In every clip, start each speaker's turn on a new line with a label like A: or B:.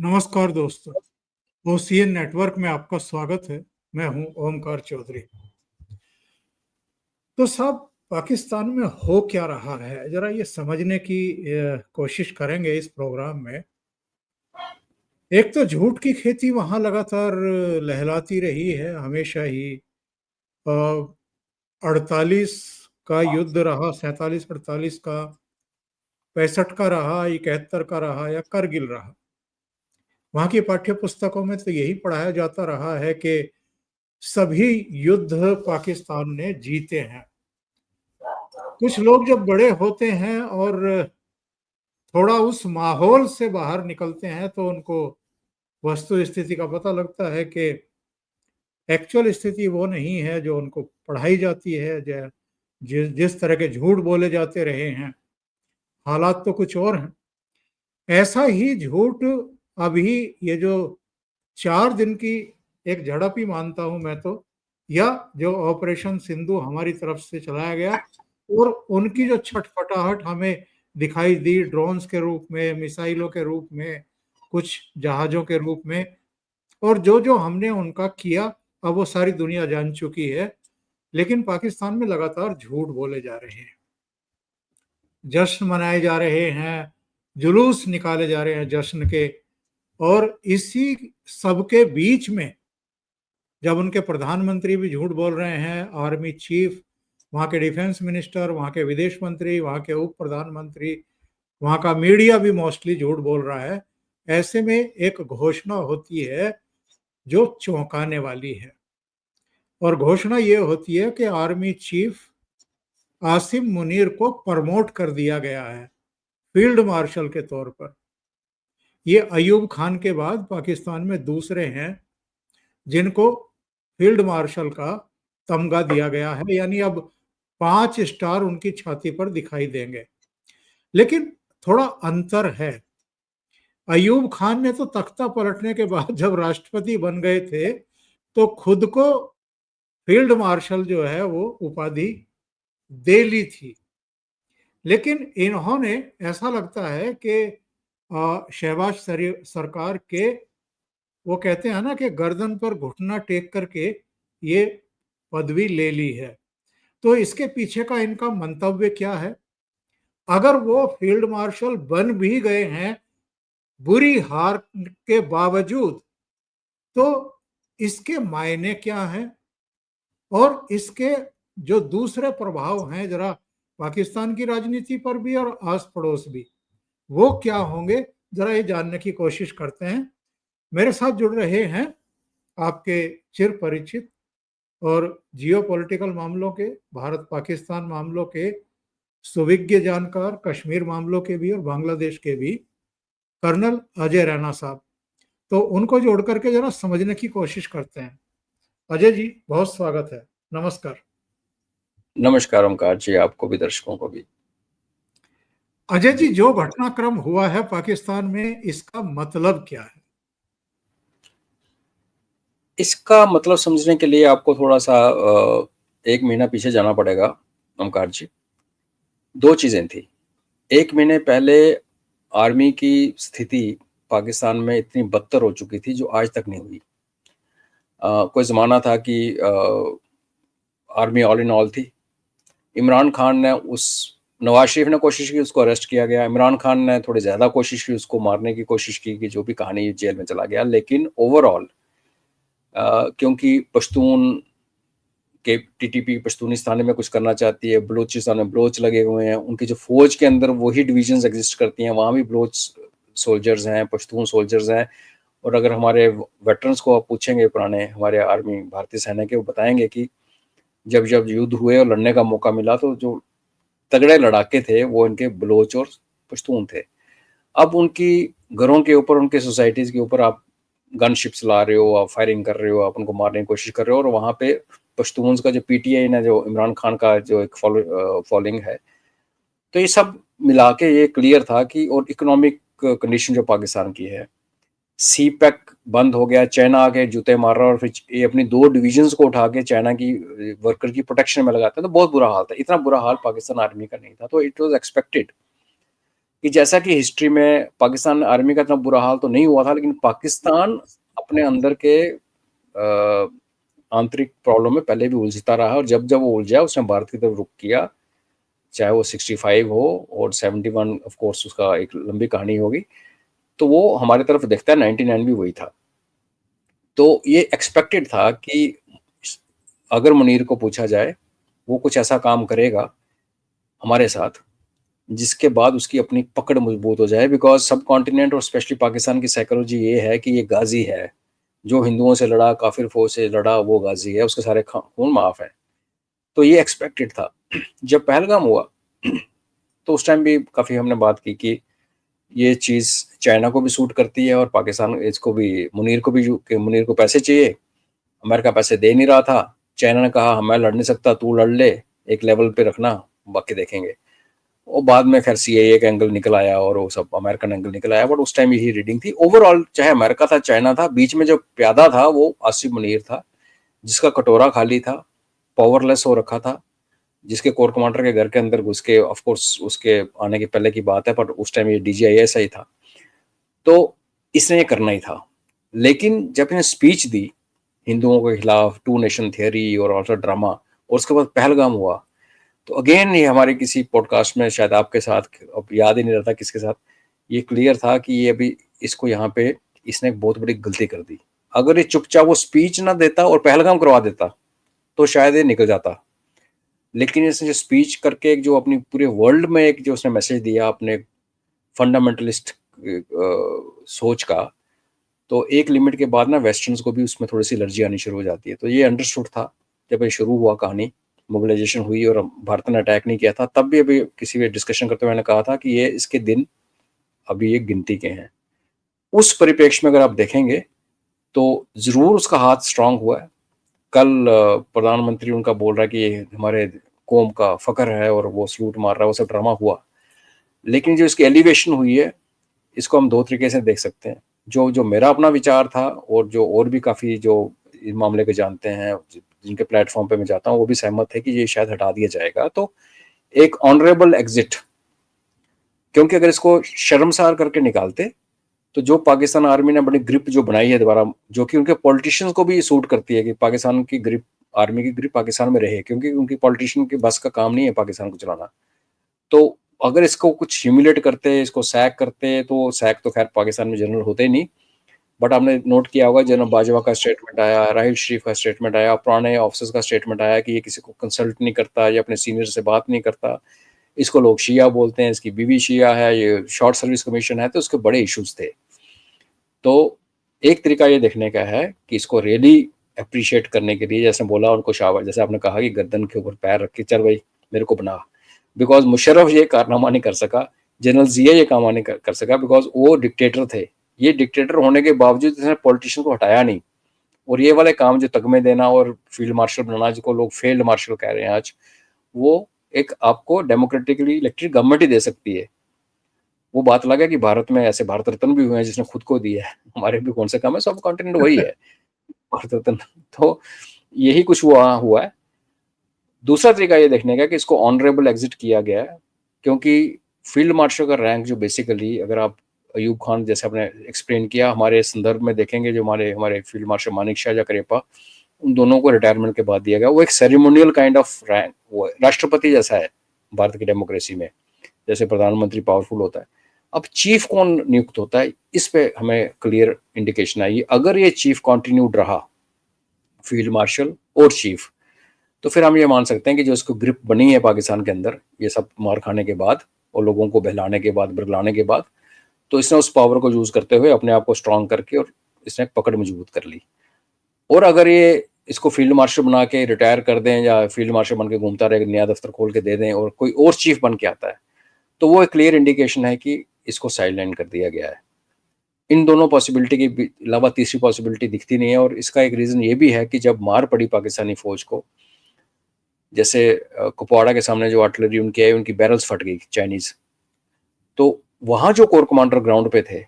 A: नमस्कार दोस्तों, OCN network में आपका स्वागत है। मैं हूं ओमकार चौधरी। तो साहब, पाकिस्तान में हो क्या रहा है, जरा ये समझने की कोशिश करेंगे इस प्रोग्राम में। एक तो झूठ की खेती वहां लगातार लहलाती रही है हमेशा ही। 48 का युद्ध रहा, 47-48 का, 65 का रहा, 71 का रहा या करगिल रहा। वहां की पाठ्य पुस्तकों में तो यही पढ़ाया जाता रहा है कि सभी युद्ध पाकिस्तान ने जीते हैं। कुछ लोग जब बड़े होते हैं और थोड़ा उस माहौल से बाहर निकलते हैं तो उनको वस्तु स्थिति का पता लगता है कि एक्चुअल स्थिति वो नहीं है जो उनको पढ़ाई जाती है। जिस तरह के झूठ बोले जाते रहे हैं, हालात तो कुछ और हैं। ऐसा ही झूठ अभी ये जो 4 दिन की एक झड़प ही मानता हूं मैं तो, या जो ऑपरेशन सिंधु हमारी तरफ से चलाया गया और उनकी जो छटपटाहट हमें दिखाई दी ड्रोन्स के रूप में, मिसाइलों के रूप में, कुछ जहाजों के रूप में, और जो जो हमने उनका किया अब वो सारी दुनिया जान चुकी है। लेकिन पाकिस्तान में लगातार झूठ बोले जा रहे हैं, जश्न मनाए जा रहे हैं, जुलूस निकाले जा रहे हैं जश्न के। और इसी सबके बीच में जब उनके प्रधानमंत्री भी झूठ बोल रहे हैं, आर्मी चीफ, वहाँ के डिफेंस मिनिस्टर, वहाँ के विदेश मंत्री, वहाँ के उप प्रधानमंत्री, वहाँ का मीडिया भी मोस्टली झूठ बोल रहा है, ऐसे में एक घोषणा होती है जो चौंकाने वाली है। और घोषणा ये होती है कि आर्मी चीफ आसिम मुनीर को प्रमोट कर दिया गया है फील्ड मार्शल के तौर पर। ये अयूब खान के बाद पाकिस्तान में दूसरे हैं जिनको फील्ड मार्शल का तमगा दिया गया है, यानी अब 5 स्टार उनकी छाती पर दिखाई देंगे। लेकिन थोड़ा अंतर है। अयूब खान ने तो तख्ता पलटने के बाद जब राष्ट्रपति बन गए थे तो खुद को फील्ड मार्शल जो है वो उपाधि दे ली थी। लेकिन इन्होंने, ऐसा लगता है कि शहबाज सरकार के, वो कहते हैं ना कि गर्दन पर घुटना टेक करके ये पदवी ले ली है। तो इसके पीछे का इनका मंतव्य क्या है? अगर वो फील्ड मार्शल बन भी गए हैं बुरी हार के बावजूद, तो इसके मायने क्या हैं और इसके जो दूसरे प्रभाव हैं जरा पाकिस्तान की राजनीति पर भी और आस पड़ोस भी, वो क्या होंगे, जरा ये जानने की कोशिश करते हैं। मेरे साथ जुड़ रहे हैं आपके चिर परिचित और जियोपॉलिटिकल मामलों के, भारत पाकिस्तान मामलों के सुविज्ञ जानकार, कश्मीर मामलों के भी और बांग्लादेश के भी, कर्नल अजय रैना साहब। तो उनको जोड़ करके जरा समझने की कोशिश करते हैं। अजय जी, बहुत स्वागत है। नमस्कार।
B: नमस्कार ओमकार जी, आपको भी, दर्शकों को भी।
A: अजय जी, जो घटनाक्रम हुआ है पाकिस्तान में, इसका मतलब क्या है?
B: इसका मतलब समझने के लिए आपको थोड़ा सा 1 महीना पीछे जाना पड़ेगा ओमकार जी। 2 चीजें थी। 1 महीने पहले आर्मी की स्थिति पाकिस्तान में इतनी बदतर हो चुकी थी जो आज तक नहीं हुई। कोई जमाना था कि आर्मी ऑल इन ऑल थी। इमरान खान ने नवाज शरीफ ने कोशिश की, उसको अरेस्ट किया गया। इमरान खान ने थोड़ी ज़्यादा कोशिश की, उसको मारने की कोशिश की, कि जो भी कहानी, जेल में चला गया। लेकिन ओवरऑल क्योंकि पश्तून के टीटीपी पश्तूनिस्तान में कुछ करना चाहती है, बलूचिस्तान में बलोच लगे हुए हैं, उनकी जो फौज के अंदर वही डिविजन्स एग्जिस्ट करती हैं, वहाँ भी बलोच सोल्जर्स हैं, पश्तून सोल्जर्स हैं। और अगर हमारे वेटरन्स को आप पूछेंगे, पुराने हमारे आर्मी भारतीय सेना के, वो बताएंगे कि जब जब युद्ध हुए और लड़ने का मौका मिला तो जो तगड़े लड़ाके थे वो इनके बलोच और पश्तून थे। अब उनकी घरों के ऊपर, उनके सोसाइटीज के ऊपर आप गन शिप्स ला रहे हो, आप फायरिंग कर रहे हो, आप उनको मारने की कोशिश कर रहे हो। और वहाँ पे पश्तून्स का जो पीटीआई ने, जो इमरान खान का जो एक फॉलोइंग है, तो ये सब मिला के ये क्लियर था कि, और इकोनॉमिक कंडीशन जो पाकिस्तान की है, सी पैक बंद हो गया, चाइना आके जूते मार रहा, और फिर ये अपनी 2 डिविजन्स को उठा के चाइना की वर्कर की प्रोटेक्शन में लगाते हैं। तो बहुत बुरा हाल था। इतना बुरा हाल पाकिस्तान आर्मी का नहीं था, तो इट वाज एक्सपेक्टेड कि जैसा कि हिस्ट्री में पाकिस्तान आर्मी का इतना बुरा हाल तो नहीं हुआ था, लेकिन पाकिस्तान अपने अंदर के आंतरिक प्रॉब्लम में पहले भी उलझता रहा, और जब वो उलझा उसने भारत की तरफ रुख किया, चाहे वो 65 हो और 71, ऑफ कोर्स उसका एक लंबी कहानी होगी, तो वो हमारी तरफ देखता है। 99 भी वही था। तो ये एक्सपेक्टेड था कि अगर मुनीर को पूछा जाए, वो कुछ ऐसा काम करेगा हमारे साथ जिसके बाद उसकी अपनी पकड़ मजबूत हो जाए, बिकॉज सब कॉन्टिनेंट और स्पेशली पाकिस्तान की साइकोलॉजी ये है कि ये गाजी है, जो हिंदुओं से लड़ा, काफिर फौज से लड़ा, वो गाजी है, उसके सारे खून माफ है। तो ये एक्सपेक्टेड था। जब पहलगाम हुआ तो उस टाइम भी काफी हमने बात की कि ये चीज चाइना को भी सूट करती है और पाकिस्तान इसको भी, मुनीर को भी, कि मुनीर को पैसे चाहिए, अमेरिका पैसे दे नहीं रहा था, चाइना ने कहा मैं लड़ नहीं सकता, तू लड़ ले, एक लेवल पे रखना, बाकी देखेंगे। और बाद में खैर सीआईए का एंगल निकल आया और वो सब अमेरिकन एंगल निकल आया, बट उस टाइम यही रीडिंग थी ओवरऑल। चाहे अमेरिका था, चाइना था, बीच में जो प्यादा था वो आसिफ मुनीर था, जिसका कटोरा खाली था, पावरलेस हो रखा था, जिसके कोर कमांडर के घर के अंदर घुस के, ऑफ कोर्स उसके आने के पहले की बात है, पर उस टाइम ये डीजीआईएस ही था, तो इसने ये करना ही था। लेकिन जब इसने स्पीच दी हिंदुओं के खिलाफ, टू नेशन थियरी और ऑल्सो ड्रामा, और उसके बाद पहलगाम हुआ, तो अगेन ये हमारे किसी पॉडकास्ट में शायद आपके साथ, अब याद ही नहीं रहता किसके साथ, ये क्लियर था कि ये अभी इसको यहाँ पे इसने एक बहुत बड़ी गलती कर दी। अगर ये चुपचाप वो स्पीच ना देता और पहलगाम करवा देता तो शायद ये निकल जाता, लेकिन इसने जो स्पीच करके एक जो अपनी पूरे वर्ल्ड में एक जो उसने मैसेज दिया अपने फंडामेंटलिस्ट सोच का, तो एक लिमिट के बाद ना वेस्टर्न्स को भी उसमें थोड़ी सी एलर्जी आनी शुरू हो जाती है। तो ये अंडरस्टूड था जब ये शुरू हुआ कहानी, मोबिलाइजेशन हुई और भारत ने अटैक नहीं किया था, तब भी अभी किसी भी डिस्कशन करते हुए मैंने कहा था कि ये इसके दिन अभी एक गिनती के हैं। उस परिप्रेक्ष्य में अगर आप देखेंगे तो जरूर उसका हाथ स्ट्रांग हुआ है। कल प्रधानमंत्री उनका बोल रहा है कि ये हमारे कौम का फकर है और वो सलूट मार रहा है, वो सब ड्रामा हुआ, लेकिन जो इसकी एलिवेशन हुई है इसको हम दो तरीके से देख सकते हैं। जो मेरा अपना विचार था, और जो और भी काफी जो इस मामले को जानते हैं, जिनके प्लेटफॉर्म पे मैं जाता हूँ, वो भी सहमत है कि ये शायद हटा दिया जाएगा। तो एक ऑनरेबल एग्जिट, क्योंकि अगर इसको शर्मसार करके निकालते तो जो पाकिस्तान आर्मी ने बड़ी ग्रिप जो बनाई है दोबारा, जो कि उनके पॉलिटिशियंस को भी सूट करती है कि पाकिस्तान की ग्रिप, आर्मी की ग्रिप पाकिस्तान में रहे, क्योंकि उनकी पॉलिटिशियन के बस का काम नहीं है पाकिस्तान को चलाना। तो अगर इसको कुछ ह्यूमिलेट करते, इसको सैक करते, तो सैक तो खैर पाकिस्तान में जनरल होते ही नहीं, बट आपने नोट किया होगा जनरल बाजवा का स्टेटमेंट आया, राहिल शरीफ का स्टेटमेंट आया, पुराने ऑफिसर्स का स्टेटमेंट आया कि ये किसी को कंसल्ट नहीं करता, ये अपने सीनियर से बात नहीं करता, इसको लोग शिया बोलते हैं, इसकी बीवी शिया है, ये शॉर्ट सर्विस कमीशन है, तो उसके बड़े इश्यूज थे। तो एक तरीका ये देखने का है कि इसको रियली अप्रिशिएट करने के लिए, जैसे बोला उनको शाबाश, जैसे आपने कहा कि गर्दन के ऊपर पैर रख के चल भाई मेरे को बना, बिकॉज मुशर्रफ ये कारनामा नहीं कर सका, जनरल जिया ये काम नहीं कर सका, बिकॉज वो डिक्टेटर थे। ये डिक्टेटर होने के बावजूद इसने पॉलिटिशियन को हटाया नहीं, और ये वाले काम जो तगमे देना और फील्ड मार्शल बनाना, जिसको लोग फील्ड मार्शल कह रहे हैं आज, वो एक आपको डेमोक्रेटिकली इलेक्टेड गवर्नमेंट ही दे सकती है। वो बात अलग है कि भारत में ऐसे भारत रत्न भी हुए हैं जिसने खुद को दिया है, हमारे भी कौन से काम है, सब कॉन्टिनेंट वही है भारत रत्न। तो यही कुछ हुआ है। दूसरा तरीका ये देखने का कि इसको ऑनरेबल एग्जिट किया गया है, क्योंकि फील्ड मार्शल का रैंक जो बेसिकली, अगर आप अयूब खान जैसे आपने एक्सप्लेन किया, हमारे संदर्भ में देखेंगे, जो हमारे फील्ड मार्शल मानिक शाह या करेपा, उन दोनों को रिटायरमेंट के बाद दिया गया। वो एक सेरेमोनियल काइंड ऑफ रैंक, वो राष्ट्रपति जैसा है भारत की डेमोक्रेसी में, जैसे प्रधानमंत्री पावरफुल होता है। अब चीफ कौन नियुक्त होता है, इस पे हमें क्लियर इंडिकेशन आई। अगर ये चीफ कॉन्टिन्यूड रहा, फील्ड मार्शल और चीफ, तो फिर हम ये मान सकते हैं कि जो इसको ग्रिप बनी है पाकिस्तान के अंदर, ये सब मार खाने के बाद और लोगों को बहलाने के बाद, बरगलाने के बाद, तो इसने उस पावर को यूज करते हुए अपने आप को स्ट्रांग करके और इसने पकड़ मजबूत कर ली। और अगर ये इसको फील्ड मार्शल बना के रिटायर कर दें, या फील्ड मार्शल बन के घूमता रहे, नया दफ्तर खोल के दे दें, और कोई और चीफ बन के आता है, तो वो एक क्लियर इंडिकेशन है कि इसको साइडलाइन कर दिया गया है। इन दोनों पॉसिबिलिटी के अलावा तीसरी पॉसिबिलिटी दिखती नहीं है, और इसका एक रीजन ये भी है कि जब मार पड़ी पाकिस्तानी फौज को, जैसे कुपवाड़ा के सामने जो आर्टिलरी उनकी आई, उनकी बैरल्स फट गई चाइनीज, तो वहां जो कोर कमांडर ग्राउंड पे थे,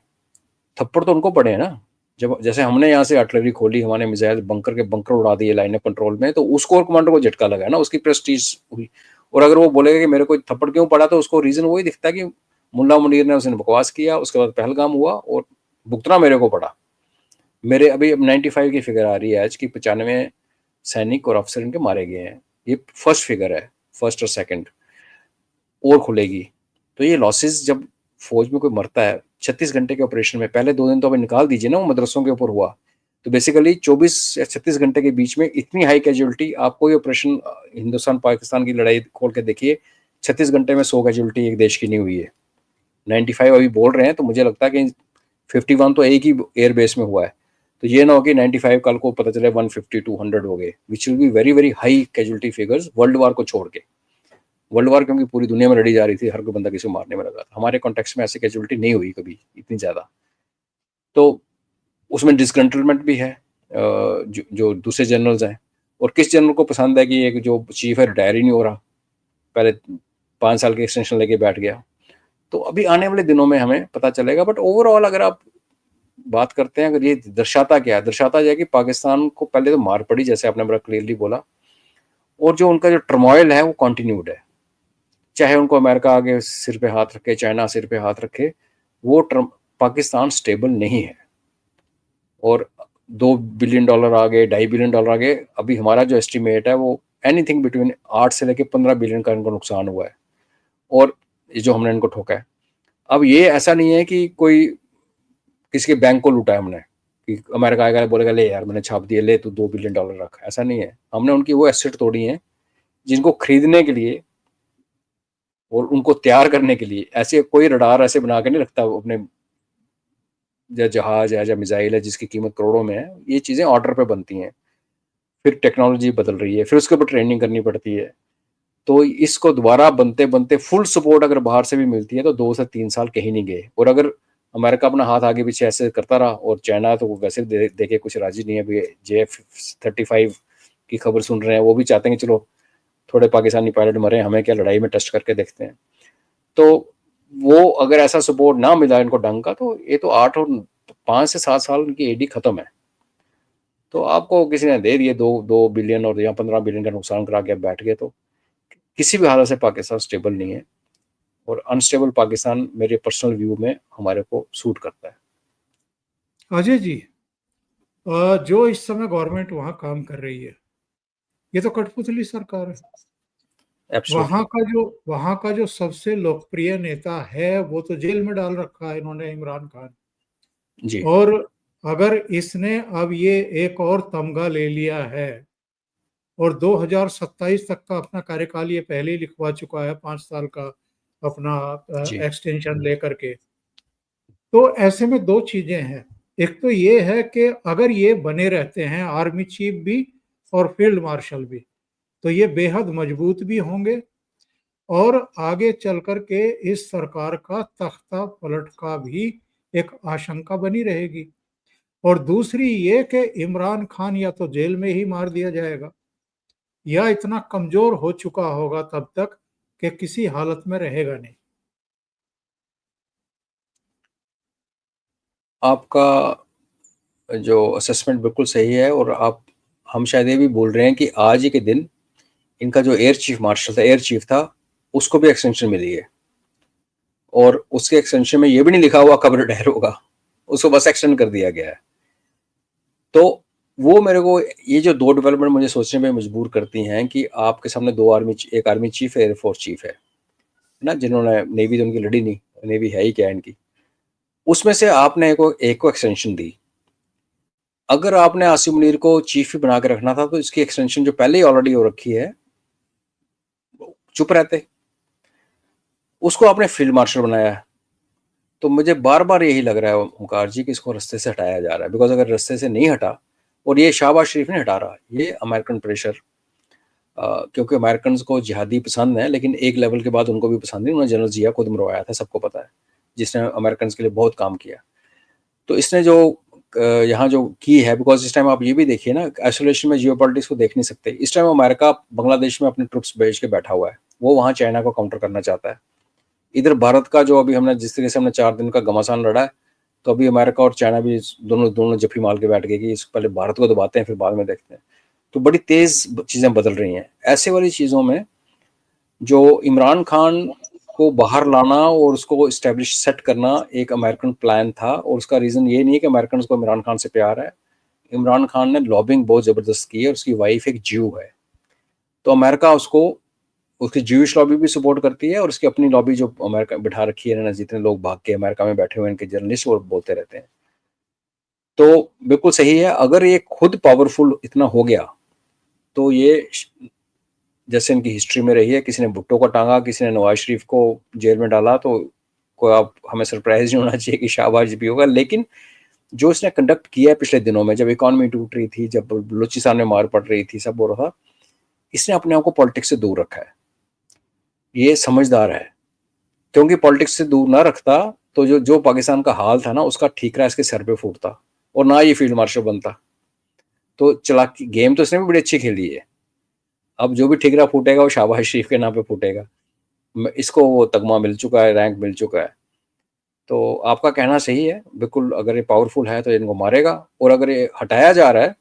B: थप्पड़ तो उनको पड़े हैं ना। जब जैसे हमने यहाँ से आर्टिलरी खोली, हमारे मिसाइल बंकर के बंकर उड़ा दिए लाइन ऑफ कंट्रोल में, तो उस कोर कमांडर को झटका लगा ना, उसकी प्रेस्टीज हुई। और अगर वो बोलेगा कि मेरे को थप्पड़ क्यों पड़ा, तो उसको रीजन वही दिखता है कि मुल्ला मुनीर ने उसने बकवास किया, उसके बाद पहलगाम हुआ और भुगतना मेरे को पड़ा। मेरे अभी अब 95 की फिगर आ रही है आज कि 95 सैनिक और अफसर इनके मारे गए हैं। ये फर्स्ट फिगर है, फर्स्ट और सेकंड, और खुलेगी। तो ये लॉसेस जब फौज में कोई मरता है 36 घंटे के ऑपरेशन में, पहले 2 दिन तो अभी निकाल दीजिए ना, वो मदरसों के ऊपर हुआ, तो बेसिकली 24 या 36 घंटे के बीच में इतनी हाई कैजुअलिटी, आप कोई ऑपरेशन हिंदुस्तान पाकिस्तान की लड़ाई खोल के देखिए, 36 घंटे में 100 कैजुअलिटी एक देश की नहीं हुई है। 95 अभी बोल रहे हैं, तो मुझे लगता है कि 51 तो एक ही एयर बेस में हुआ है, तो ये ना हो कि 95 कल को पता चले 150 200 हो गए, which will be very very high casualty figures world war को छोड़ के। वर्ल्ड वार क्योंकि पूरी दुनिया में लड़ी जा रही थी, हर कोई बंदा किसी को मारने में लगा था, हमारे कॉन्टेक्स्ट में ऐसी कैजुअलिटी नहीं हुई कभी इतनी ज़्यादा। तो उसमें डिस्ग्रंटलमेंट भी है, जो दूसरे जनरल्स हैं, और किस जनरल को पसंद है कि एक जो चीफ है रिटायर ही नहीं हो रहा, पहले 5 साल की एक्सटेंशन लेके बैठ गया। तो अभी आने वाले दिनों में हमें पता चलेगा, बट ओवरऑल अगर आप बात करते हैं, अगर ये दर्शाता क्या है, दर्शाता है कि पाकिस्तान को पहले तो मार पड़ी, जैसे आपने बड़ा क्लियरली बोला, और जो उनका जो टर्मोइल है वो कॉन्टिन्यूड है, चाहे उनको अमेरिका आगे सिर पे हाथ रखे, चाइना सिर पे हाथ रखे, वो पाकिस्तान स्टेबल नहीं है। और $2 बिलियन आ गए, $2.5 बिलियन आ गए, अभी हमारा जो एस्टिमेट है वो एनीथिंग बिटवीन 8 से लेके 15 बिलियन का इनको नुकसान हुआ है, और ये जो हमने इनको ठोका है। अब ये ऐसा नहीं है कि कोई किसी के बैंक को लूटा है हमने, कि अमेरिका आएगा बोलेगा ले यार मैंने छाप दिए, ले तू $2 बिलियन रख, ऐसा नहीं है। हमने उनकी वो एसेट तोड़ी है जिनको खरीदने के लिए और उनको तैयार करने के लिए ऐसे कोई रडार ऐसे बना के नहीं रखता अपने, या जहाज है या मिसाइल है जिसकी कीमत करोड़ों में है, ये चीज़ें ऑर्डर पे बनती हैं, फिर टेक्नोलॉजी बदल रही है, फिर उसके ऊपर ट्रेनिंग करनी पड़ती है। तो इसको दोबारा बनते बनते फुल सपोर्ट अगर बाहर से भी मिलती है तो 2 से 3 साल कहीं नहीं गए। और अगर अमेरिका अपना हाथ आगे पीछे ऐसे करता रहा, और चाइना तो वैसे देखे कुछ राजी नहीं है, अभी JF-35 की खबर सुन रहे हैं, वो भी चाहते हैं कि चलो थोड़े पाकिस्तानी पायलट मरे, हमें क्या, लड़ाई में टेस्ट करके देखते हैं। तो वो अगर ऐसा सपोर्ट ना मिला इनको ढंग का, तो ये तो 8 और 5 से 7 साल उनकी एडी खत्म है। तो आपको किसी ने दे दिए 2 बिलियन और या 15 बिलियन का नुकसान करा के बैठ गए, तो किसी भी हालत से पाकिस्तान स्टेबल नहीं है, और अनस्टेबल पाकिस्तान मेरे पर्सनल व्यू में हमारे को सूट करता है।
A: अजय जी, जो इस समय गवर्नमेंट वहाँ काम कर रही है, ये तो कठपुतली सरकार है।
B: Absolutely.
A: वहाँ का जो सबसे लोकप्रिय नेता है वो तो जेल में डाल रखा है इन्होंने, इमरान खान।
B: जी।
A: और अगर इसने अब ये एक और तमगा ले लिया है और 2027 तक का अपना कार्यकाल ये पहले ही लिखवा चुका है, 5 साल का अपना
B: जी।
A: एक्सटेंशन लेकर के, तो ऐसे में दो चीजें हैं। एक तो ये है कि अगर ये बने रहते हैं आर्मी चीफ भी और फील्ड मार्शल भी, तो ये बेहद मजबूत भी होंगे और आगे चल कर के इस सरकार का तख्ता पलट का भी एक आशंका बनी रहेगी। और दूसरी ये कि इमरान खान या तो जेल में ही मार दिया जाएगा या इतना कमजोर हो चुका होगा तब तक कि किसी हालत में रहेगा नहीं।
B: आपका जो असेसमेंट बिल्कुल सही है, और हम शायद ये भी बोल रहे हैं कि आज ही के दिन इनका जो एयर चीफ मार्शल था, एयर चीफ था, उसको भी एक्सटेंशन मिली है, और उसके एक्सटेंशन में ये भी नहीं लिखा हुआ कब रिटायर होगा, उसको बस एक्सटेंड कर दिया गया है। तो वो मेरे को ये जो 2 डेवलपमेंट मुझे सोचने में मजबूर करती हैं कि आपके सामने एक आर्मी चीफ है, एयरफोर्स चीफ है ना, जिन्होंने नेवी तो उनकी लड़ी नहीं, नेवी है ही क्या इनकी, उसमें से आपने एक को एक्सटेंशन दी। अगर आपने आसिम मुनीर को चीफ ही बना के रखना था तो इसकी एक्सटेंशन जो पहले ही ऑलरेडी हो रखी है, चुप रहते, उसको आपने फील्ड मार्शल बनाया है। तो मुझे बार बार यही लग रहा है ओमकार जी कि इसको रास्ते से हटाया जा रहा है, बिकॉज अगर रास्ते से नहीं हटा, और ये शाहबाज शरीफ नहीं हटा रहा, ये अमेरिकन प्रेशर, क्योंकि अमेरिकन को जिहादी पसंद है, लेकिन एक लेवल के बाद उनको भी पसंद नहीं। उन्होंने जनरल जिया खुद मरवाया था, सबको पता है, जिसने अमेरिकन के लिए बहुत काम किया। तो इसने जो यहाँ जो की है, बिकॉज इस टाइम आप ये भी देखिए ना, आइसोलेशन में जियो पॉलिटिक्स को देख नहीं सकते। इस टाइम अमेरिका बांग्लादेश में अपने ट्रुप्स भेज के बैठा हुआ है, वो वहाँ चाइना को काउंटर करना चाहता है। इधर भारत का जो अभी हमने जिस तरीके से हमने 4 दिन का घमासान लड़ा है, तो अभी अमेरिका और चाइना भी दोनों जफ्फी मार के बैठ गए कि पहले भारत को दबाते हैं फिर बाद में देखते हैं। तो बड़ी तेज चीज़ें बदल रही हैं। ऐसे वाली चीज़ों में जो इमरान खान को बाहर लाना और उसको एस्टेब्लिश सेट करना एक अमेरिकन प्लान था, और उसका रीज़न ये नहीं है कि अमेरिकन को इमरान खान से प्यार है। इमरान खान ने लॉबिंग बहुत ज़बरदस्त की है, उसकी वाइफ एक ज्यू है, तो अमेरिका उसको उसकी ज्यूइश लॉबी भी सपोर्ट करती है, और उसकी अपनी लॉबी जो अमेरिका बिठा रखी है ना, जितने लोग भाग के अमेरिका में बैठे हुए हैं इनके जर्नलिस्ट, वो बोलते रहते हैं। तो बिल्कुल सही है, अगर ये खुद पावरफुल इतना हो गया तो ये जैसे इनकी हिस्ट्री में रही है, किसी ने भुट्टो को टांगा, किसी ने नवाज शरीफ को जेल में डाला, तो कोई आप हमें सरप्राइज नहीं होना चाहिए कि शाहबाज भी होगा। लेकिन जो इसने कंडक्ट किया है पिछले दिनों में, जब इकॉनमी टूट रही थी, जब बलूचिस्तान में मार पड़ रही थी, सब हो रहा था, इसने अपने आप को पॉलिटिक्स से दूर रखा है। ये समझदार है, क्योंकि पॉलिटिक्स से दूर ना रखता तो जो पाकिस्तान का हाल था ना, उसका ठीकरा इसके सर पे फूटता और ना ये फील्ड मार्शल बनता। तो चालाकी गेम तो इसने भी बड़ी अच्छी खेली है। अब जो भी ठीकरा फूटेगा वो शाहबाज शरीफ के नाम पे फूटेगा। इसको वो तगमा मिल चुका है, रैंक मिल चुका है। तो आपका कहना सही है, बिल्कुल। अगर ये पावरफुल है तो इनको मारेगा, और अगर ये हटाया जा रहा है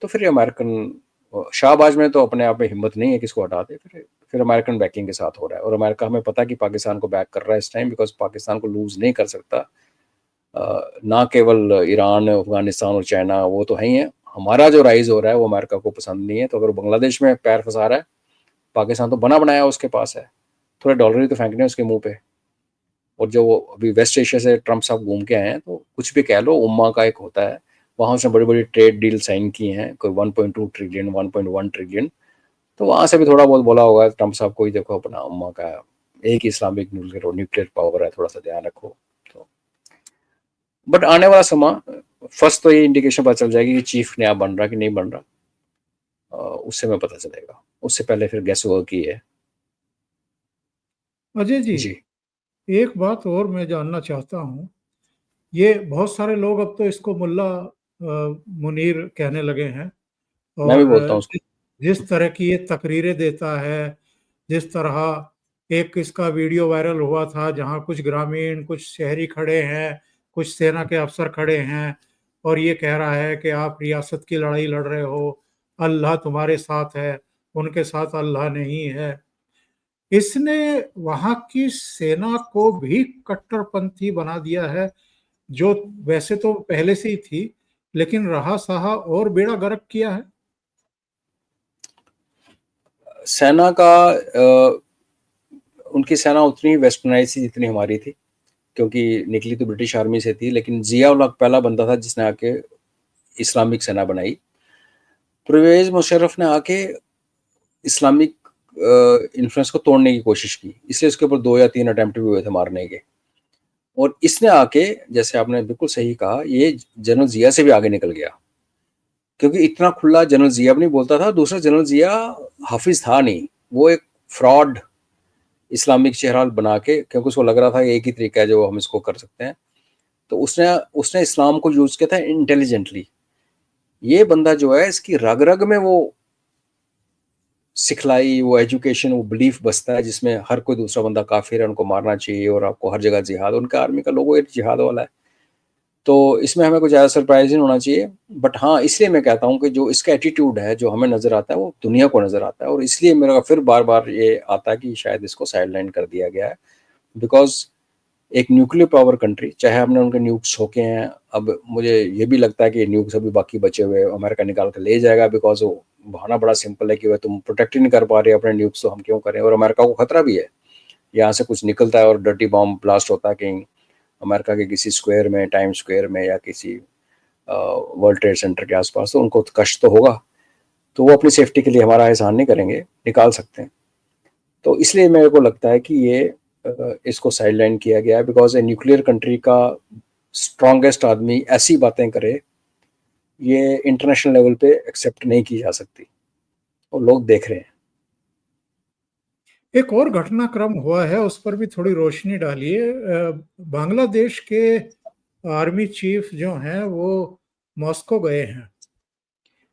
B: तो फिर ये अमेरिकन शाहबाज में तो अपने आप में हिम्मत नहीं है कि इसको हटा दे। फिर अमेरिकन बैकिंग के साथ हो रहा है, और अमेरिका हमें पता है कि पाकिस्तान को बैक कर रहा है इस टाइम, बिकॉज पाकिस्तान को लूज नहीं कर सकता। ना केवल ईरान, अफगानिस्तान और चाइना वो तो है ही है, हमारा जो राइज हो रहा है वो अमेरिका को पसंद नहीं है। तो अगर बांग्लादेश में पैर फंसा रहा है, पाकिस्तान तो बना बनाया उसके पास है, थोड़े डॉलर ही तो फेंकने हैं उसके मुंह पे। और जो अभी वेस्ट एशिया से ट्रम्प साहब घूम के आए हैं, तो कुछ भी कह लो, उम्मा का एक होता है, वहाँ उसने बड़ी बड़ी ट्रेड डील साइन की हैं, कोई 1.2 ट्रिलियन 1.1 ट्रिलियन। तो वहाँ से भी थोड़ा बहुत बोला होगा ट्रम्प साहब को ही, देखो अपना उम्मा का एक ही इस्लामिक न्यूक्लियर पावर है, थोड़ा सा ध्यान रखो। तो बट आने वाला समय, फर्स्ट तो ये इंडिकेशन पता चल जाएगी कि चीफ नया बन रहा कि नहीं बन रहा, उससे में पता चलेगा। उससे पहले फिर गैस वर्क ही है।
A: अजय जी,
B: जी।
A: एक बात और मैं जानना चाहता हूँ। ये बहुत सारे लोग अब तो इसको मुल्ला मुनीर कहने लगे हैं,
B: मैं भी
A: और
B: बोलता हूँ उसको।
A: जिस तरह की ये तकरीरें देता है, जिस तरह एक इसका वीडियो वायरल हुआ था जहाँ कुछ ग्रामीण, कुछ शहरी खड़े हैं, कुछ सेना के अफसर खड़े हैं, और ये कह रहा है कि आप रियासत की लड़ाई लड़ रहे हो, अल्लाह तुम्हारे साथ है, उनके साथ अल्लाह नहीं है। इसने वहाँ की सेना को भी कट्टरपंथी बना दिया है, जो वैसे तो पहले से ही थी, लेकिन रहा सहा और बेड़ा गर्क किया है।
B: सेना का उनकी सेना उतनी वेस्टर्नाइज थी जितनी हमारी थी, क्योंकि निकली तो ब्रिटिश आर्मी से थी। लेकिन जिया उल हक पहला बंदा था जिसने आके इस्लामिक सेना बनाई। परवेज मुशर्रफ ने आके इस्लामिक इन्फ्लुएंस को तोड़ने की कोशिश की, इसलिए उसके ऊपर 2 या 3 अटेम्प्ट भी हुए थे मारने के। और इसने आके, जैसे आपने बिल्कुल सही कहा, ये जनरल जिया से भी आगे निकल गया, क्योंकि इतना खुला जनरल जिया भी नहीं बोलता था। दूसरा, जनरल जिया हाफिज था नहीं, वो एक फ्रॉड इस्लामिक चेहरा बना के, क्योंकि उसको लग रहा था एक ही तरीका है जो हम इसको कर सकते हैं, तो उसने उसने इस्लाम को यूज किया था इंटेलिजेंटली। ये बंदा जो है, इसकी रग रग में वो सिखलाई, वो एजुकेशन, वो बिलीफ बसता है, जिसमें हर कोई दूसरा बंदा काफिर है, उनको मारना चाहिए, और आपको हर जगह जिहाद, उनका आर्मी का लोगो एक जिहाद वाला है। तो इसमें हमें कुछ ज़्यादा सरप्राइज नहीं होना चाहिए। बट हाँ, इसलिए मैं कहता हूँ कि जो इसका एटीट्यूड है, जो हमें नज़र आता है, वो दुनिया को नज़र आता है, और इसलिए मेरा फिर बार बार ये आता है कि शायद इसको साइडलाइन कर दिया गया है। बिकॉज एक न्यूक्लियर पावर कंट्री, चाहे हमने उनके न्यूक्स ठोके हैं, अब मुझे ये भी लगता है कि न्यूक्स अभी बाकी बचे हुए अमेरिका निकाल कर ले जाएगा, बिकॉज वो बहाना बड़ा सिंपल है कि वह तुम प्रोटेक्ट ही नहीं कर पा रहे अपने न्यूक्स, तो हम क्यों करें। और अमेरिका को खतरा भी है, यहाँ से कुछ निकलता है और डर्टी बॉम्ब ब्लास्ट होता है कहीं अमेरिका के किसी स्क्वायर में, टाइम स्क्वायर में, या किसी वर्ल्ड ट्रेड सेंटर के आसपास, तो उनको कष्ट तो होगा। तो वो अपनी सेफ्टी के लिए हमारा एहसान नहीं करेंगे, निकाल सकते हैं। तो इसलिए मेरे को लगता है कि ये इसको साइडलाइन किया गया है, बिकॉज ए न्यूक्लियर कंट्री का स्ट्रॉन्गेस्ट आदमी ऐसी बातें करे, ये इंटरनेशनल लेवल पे एक्सेप्ट नहीं की जा सकती, और लोग देख रहे हैं।
A: एक और घटनाक्रम हुआ है, उस पर भी थोड़ी रोशनी डालिए। बांग्लादेश के आर्मी चीफ जो हैं वो मॉस्को गए हैं।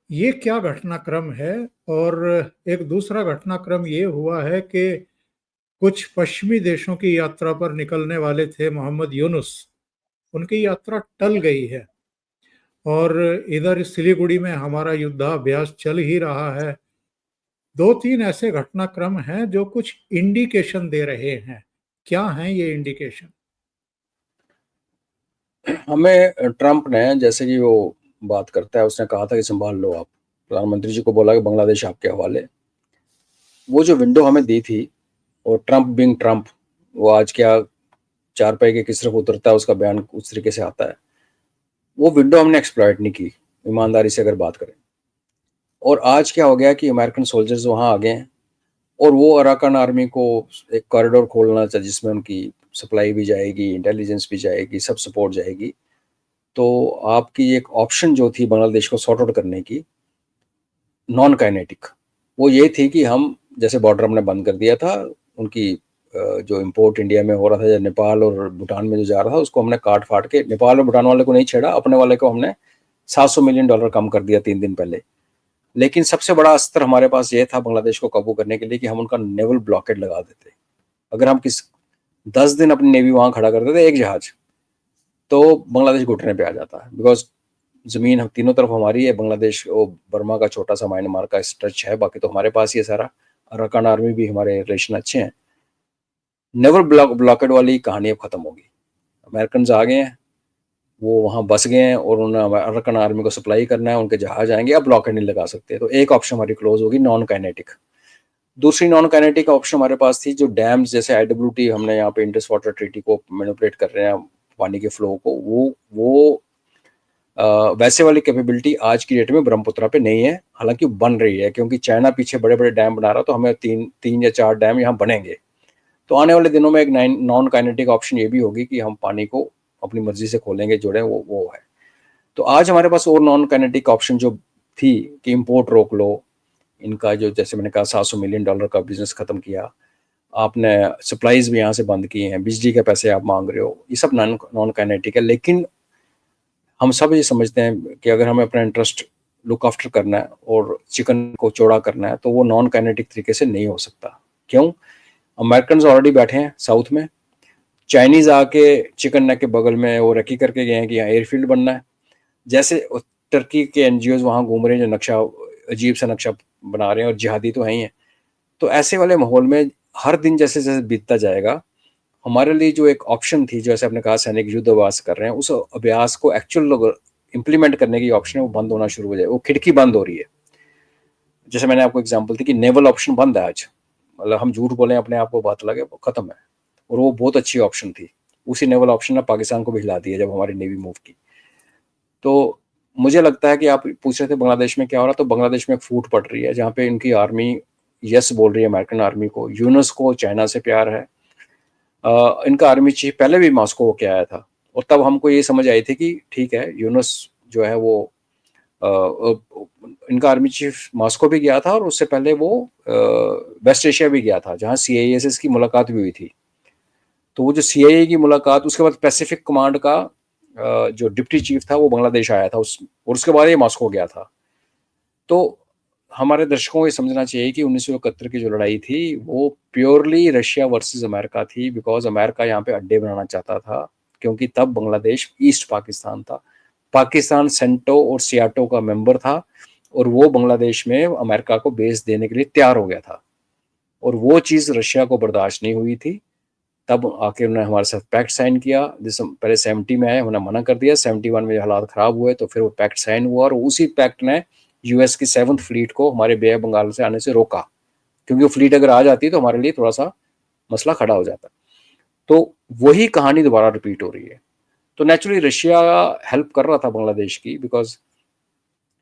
A: ये क्या घटनाक्रम है? और एक दूसरा घटनाक्रम ये हुआ है कि कुछ पश्चिमी देशों की यात्रा पर निकलने वाले थे मोहम्मद यूनुस, उनकी यात्रा टल गई है, और इधर सिलीगुड़ी में हमारा युद्धाभ्यास चल ही रहा है। 2-3 ऐसे घटनाक्रम हैं जो कुछ इंडिकेशन दे रहे हैं क्या है ये इंडिकेशन?
B: हमें ट्रंप ने, जैसे कि वो बात करता है, उसने कहा था कि संभाल लो आप, प्रधानमंत्री जी को बोला कि बांग्लादेश आपके हवाले। वो जो विंडो हमें दी थी, और ट्रंप बिंग ट्रंप, वो आज क्या चार पाई के किस तरफ उतरता है उसका बयान उस तरीके से आता है। वो विंडो हमने एक्सप्लॉइट नहीं की, ईमानदारी से अगर बात करें। और आज क्या हो गया कि अमेरिकन सोल्जर्स वहाँ आ गए हैं, और वो अराकान आर्मी को एक कॉरिडोर खोलना चाहिए जिसमें उनकी सप्लाई भी जाएगी, इंटेलिजेंस भी जाएगी, सब सपोर्ट जाएगी। तो आपकी एक ऑप्शन जो थी बांग्लादेश को सॉर्ट आउट करने की, नॉन काइनेटिक, वो ये थी कि हम जैसे बॉर्डर हमने बंद कर दिया था, उनकी जो इंपोर्ट इंडिया में हो रहा था, या नेपाल और भूटान में जो जा रहा था, उसको हमने काट फाट के, नेपाल और भूटान वाले को नहीं छेड़ा, अपने वाले को हमने $700 मिलियन कम कर दिया 3 दिन पहले। लेकिन सबसे बड़ा अस्त्र हमारे पास ये था बांग्लादेश को काबू करने के लिए कि हम उनका नेवल ब्लॉकेड लगा देते। अगर हम 10 दिन अपनी नेवी वहां खड़ा करते थे, एक जहाज, तो बांग्लादेश घुटने पे आ जाता है। बिकॉज जमीन हम तीनों तरफ हमारी है, बांग्लादेश वो बर्मा का छोटा सा म्यांमार का स्ट्रेच है, बाकी तो हमारे पास ही है सारा। अराकान आर्मी भी हमारे रिलेशन अच्छे हैं। नेवल ब्लॉकेड वाली कहानी अब खत्म होगी। अमेरिकन आ गए हैं, वो वहाँ बस गए हैं, और उन्होंने अराकान आर्मी को सप्लाई करना है, उनके जहाज आएंगे, अब ब्लॉकेड नहीं लगा सकते। तो एक ऑप्शन हमारी क्लोज होगी, नॉन काइनेटिक। दूसरी नॉन काइनेटिक ऑप्शन हमारे पास थी, जो डैम्स जैसे IWT, हमने यहाँ पे इंडस वाटर ट्रीटी को मैनिपुलेट कर रहे हैं पानी के फ्लो को, वो वैसे वाली कैपेबिलिटी आज की डेट में ब्रह्मपुत्रा पे नहीं है। हालांकि बन रही है, क्योंकि चाइना पीछे बड़े बड़े डैम बना रहा, तो हमें तीन या 4 डैम यहाँ बनेंगे। तो आने वाले दिनों में एक नॉन काइनेटिक ऑप्शन ये भी होगी कि हम पानी को अपनी मर्जी से खोलेंगे, जोड़ें, वो है। तो आज हमारे पास और नॉन काइनेटिक ऑप्शन जो थी कि इंपोर्ट रोक लो, इनका जो जैसे मैंने कहा $700 मिलियन का बिजनेस खत्म किया आपने, सप्लाईज भी यहाँ से बंद किए हैं, बिजली के पैसे आप मांग रहे हो, ये सब नॉन काइनेटिक है। लेकिन हम सब ये समझते हैं कि अगर हमें अपना इंटरेस्ट लुक आफ्टर करना है और चिकन को चौड़ा करना है, तो वो नॉन काइनेटिक तरीके से नहीं हो सकता। क्यों? अमेरिकन ऑलरेडी बैठे हैं साउथ में, चाइनीज आके चिकन नेक के बगल में वो रखी करके गए हैं कि यहाँ एयरफील्ड बनना है। जैसे टर्की के NGOs वहाँ घूम रहे हैं, जो नक्शा अजीब सा नक्शा बना रहे हैं, और जिहादी तो है ही है। तो ऐसे वाले माहौल में हर दिन जैसे जैसे बीतता जाएगा, हमारे लिए जो एक ऑप्शन थी, जैसे आपने कहा सैनिक युद्ध अभ्यास कर रहे हैं, उस अभ्यास को एक्चुअल इंप्लीमेंट करने की ऑप्शन है वो बंद होना शुरू हो जाए, वो खिड़की बंद हो रही है। जैसे मैंने आपको एग्जांपल दी कि नेवल ऑप्शन बंद है आज, मतलब हम झूठ बोले अपने आप को, बात लगे, वो खत्म है। और वो बहुत अच्छी ऑप्शन थी। उसी नेवल ऑप्शन ने पाकिस्तान को भी हिला दिया जब हमारी नेवी मूव की। तो मुझे लगता है कि आप पूछ रहे थे बांग्लादेश में क्या हो रहा, तो बांग्लादेश में एक फूट पड़ रही है, जहाँ पे इनकी आर्मी यस बोल रही है अमेरिकन आर्मी को। यूनुस को चाइना से प्यार है। इनका आर्मी चीफ पहले भी मॉस्को होके आया था, और तब हमको ये समझ आई थी कि ठीक है, यूनुस जो है वो इनका आर्मी चीफ मॉस्को भी गया था, और उससे पहले वो वेस्ट एशिया भी गया था, जहाँ CISS की मुलाकात भी हुई थी। तो वो जो CIA की मुलाकात, उसके बाद पैसिफिक कमांड का जो डिप्टी चीफ था वो बांग्लादेश आया था, और उसके बाद ये मॉस्को गया था। तो हमारे दर्शकों को ये समझना चाहिए कि 1971 की जो लड़ाई थी वो प्योरली रशिया वर्सेस अमेरिका थी, बिकॉज अमेरिका यहाँ पे अड्डे बनाना चाहता था, क्योंकि तब बांग्लादेश ईस्ट पाकिस्तान था। पाकिस्तान सेंटो और सियाटो का मेंबर था, और वो बांग्लादेश में अमेरिका को बेस देने के लिए तैयार हो गया था, और वो चीज़ रशिया को बर्दाश्त नहीं हुई थी। तब आके उन्होंने हमारे साथ पैक्ट साइन किया, जिस पहले 70 में आए, उन्होंने मना कर दिया। 71 में हालात खराब हुए तो फिर वो पैक्ट साइन हुआ, और उसी पैक्ट ने US की 7th फ्लीट को हमारे बे ऑफ बंगाल से आने से रोका, क्योंकि वो फ्लीट अगर आ जाती तो हमारे लिए थोड़ा सा मसला खड़ा हो जाता। तो वही कहानी दोबारा रिपीट हो रही है। तो नेचुरली रशिया हेल्प कर रहा था बांग्लादेश की, बिकॉज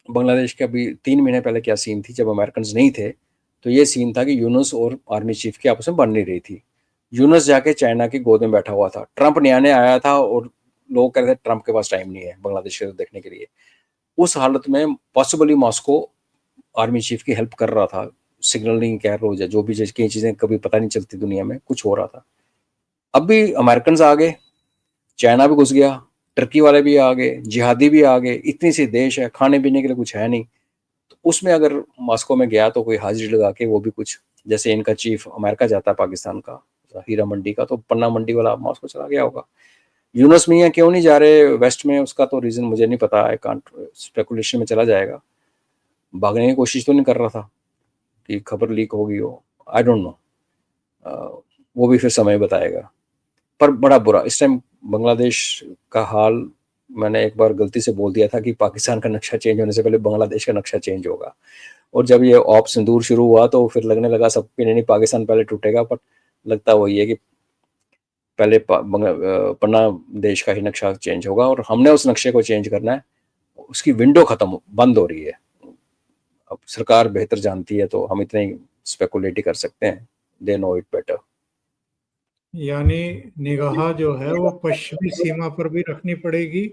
B: बांग्लादेश के अभी 3 महीने पहले क्या सीन थी, जब अमेरिकन नहीं थे, तो ये सीन था कि यूनुस और आर्मी चीफ की आपस में बन नहीं रही थी। यूनुस जाके चाइना की गोद में बैठा हुआ था, ट्रंप नया आया था, और लोग कह रहे थे ट्रंप के पास टाइम नहीं है बांग्लादेश को देखने के लिए। उस हालत में पॉसिबली मॉस्को आर्मी चीफ की हेल्प कर रहा था, सिग्नलिंग कह लो, या जो भी कई चीजें कभी पता नहीं चलती दुनिया में, कुछ हो रहा था। अब भी अमेरिकन आ गए, चाइना भी घुस गया, टर्की वाले भी आ गए, जिहादी भी आ गए, इतनी सी देश है, खाने पीने के लिए कुछ है नहीं। तो उसमें अगर मॉस्को में गया तो कोई हाजिरी लगा के वो भी कुछ, जैसे इनका चीफ अमेरिका जाता है पाकिस्तान का हीरा मंडी का, तो पन्ना मंडी वाला मॉस्को चला गया होगा। यूनुस मियाँ क्यों नहीं जा रहे वेस्ट में, उसका तो रीजन मुझे नहीं पता, आई कांट, स्पेकुलेशन में चला जाएगा। भागने की कोशिश तो नहीं कर रहा था कि खबर लीक होगी हो, आई डोंट नो। वो भी फिर समय बताएगा। पर बड़ा बुरा इस टाइम बांग्लादेश का हाल, मैंने एक बार गलती से बोल दिया था कि पाकिस्तान का नक्शा चेंज होने से पहले बांग्लादेश का नक्शा चेंज होगा, और जब ये ऑप सिंदूर शुरू हुआ तो फिर लगने लगा सबके नहीं पाकिस्तान पहले टूटेगा, पर लगता वही है कि पहले पन्ना देश का ही नक्शा चेंज होगा, और हमने उस नक्शे को चेंज करना है। उसकी विंडो खत्म बंद हो रही है। अब सरकार बेहतर जानती है, तो हम इतने स्पेकुलेट ही कर सकते हैं, दे नो इट बेटर।
A: यानी निगाह जो है वो पश्चिमी सीमा पर भी रखनी पड़ेगी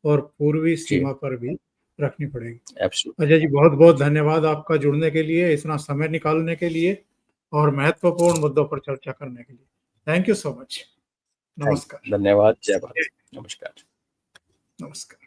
A: और पूर्वी
B: जी,
A: सीमा पर भी रखनी पड़ेगी।
B: एब्सोल्युटली।
A: अजय जी, बहुत-बहुत धन्यवाद आपका जुड़ने के लिए, इतना समय निकालने के लिए और महत्वपूर्ण मुद्दों पर चर्चा करने के लिए। Thank you so much.
B: Thank
A: नमस्कार।
B: धन्यवाद। जय भारत। नमस्कार।
A: नमस्कार।